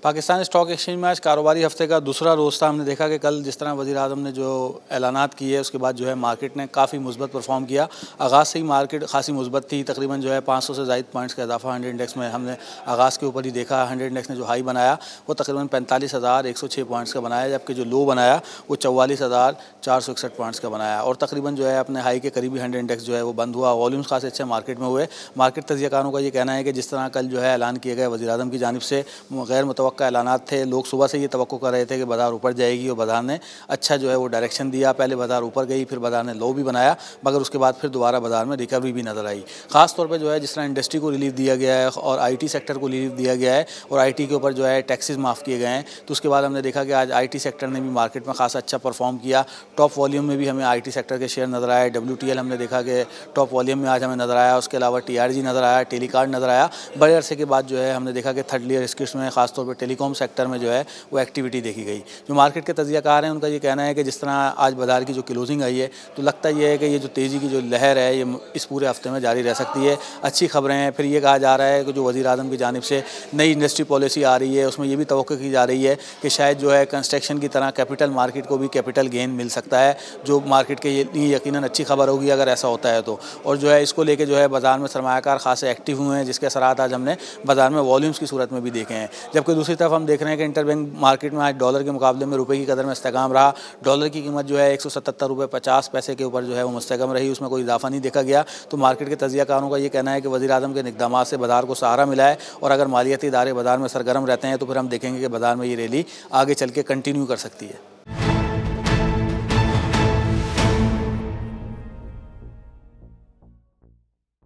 Pakistan stock exchange में आज कारोबारी हफ्ते का दूसरा रोज़ था। हमने देखा कि कल जिस तरह वज़ीर-ए-आज़म ने जो ऐलानात किए उसके बाद जो है मार्केट ने काफ़ी मुस्बत परफॉर्म किया। आगाज़ से ही मार्केट खासी मुस्बत थी, तकरीबन जो है 500 से ज़ायद पॉइंट्स का इजाफा 100 इंडेक्स में हमने आगाज़ के ऊपर ही देखा। 100 इंडेक्स ने जो हाई बनाया वो तकरीबन 45,106 पॉइंट्स का बनाया, जबकि जो लो बनाया वो 44,461 पॉइंट्स का बनाया और तकरीबन जो है अपने हाई के करीबी 100 इंडेक्स जो है वो बंद हुआ। वॉल्यूम्स खासे अच्छे मार्केट में हुए। मार्केट तज्ज़ियाकारों का ये कहना है कि जिस तरह कल जो है ऐलान किए गए वज़ीर-ए-आज़म की जानिब से गैर मुतवक्का ऐलानात थे, लोग सुबह से ये तवक्को कर रहे थे कि बाज़ार ऊपर जाएगी और बाज़ार ने अच्छा जो है वो डायरेक्शन दिया। पहले बाज़ार ऊपर गई, फिर बाज़ार ने लो भी बनाया, मगर उसके बाद फिर दोबारा बाज़ार में रिकवरी भी नज़र आई। ख़ास तौर पे जो है जिस तरह इंडस्ट्री को रिलीफ दिया गया है और आईटी सेक्टर को रिलीफ दिया गया है और आईटी के ऊपर जो है टैक्सेस माफ़ किए गए हैं, तो उसके बाद हमने देखा कि आज आईटी सेक्टर ने भी मार्केट में खासा अच्छा परफॉर्म किया। टॉप वॉल्यूम में भी हमें आईटी सेक्टर के शेयर नज़र आए। WTL हमने देखा कि टॉप वॉल्यूम में आज हमें नज़र आया। उसके अलावा TRG नज़र आया, टेलीकार्ड नज़र आया। बड़े अरसे के बाद जो है हमने देखा कि थर्ड लेयर स्किट्स में खासतौर पर टेलीकॉम सेक्टर में जो है वो एक्टिविटी देखी गई। जो मार्केट के तज्ज़ियाकार हैं उनका ये कहना है कि जिस तरह आज बाज़ार की जो क्लोजिंग आई है, तो लगता ये है कि ये जो तेज़ी की जो लहर है ये इस पूरे हफ्ते में जारी रह सकती है। अच्छी खबरें हैं। फिर ये कहा जा रहा है कि जो वज़ीर-ए-आज़म की जानिब से नई इंडस्ट्री पॉलिसी आ रही है उसमें ये भी तवक्को की जा रही है कि शायद जो है कंस्ट्रक्शन की तरह कैपिटल मार्केट को भी कैपिटल गेन मिल सकता है, जो मार्केट के लिए यकीनन अच्छी खबर होगी अगर ऐसा होता है तो। और जो है इसको लेके जो है बाज़ार में सरमायाकार खासे एक्टिव हुए हैं, जिसके असरात आज हमने बाज़ार में वॉल्यूम्स की सूरत में भी देखे हैं। जबकि दूसरी तरफ हम देख रहे हैं कि इंटरबैंक मार्केट में आज डॉलर के मुकाबले में रुपए की कदर में इस्तेहकाम रहा। डॉलर की कीमत जो है 177 रुपये 50 पैसे के ऊपर जो है वो मुस्तहकम रही, उसमें कोई इजाफा नहीं देखा गया। तो मार्केट के तज्ज़ियाकारों का ये कहना है कि वज़ीर-ए-आज़म के इक़दामात से बाज़ार को सहारा मिला है और अगर मालियाती इदारे बाज़ार में सरगर्म रहते हैं तो फिर हम देखेंगे कि बाज़ार में ये रैली आगे चल के कंटिन्यू कर सकती है।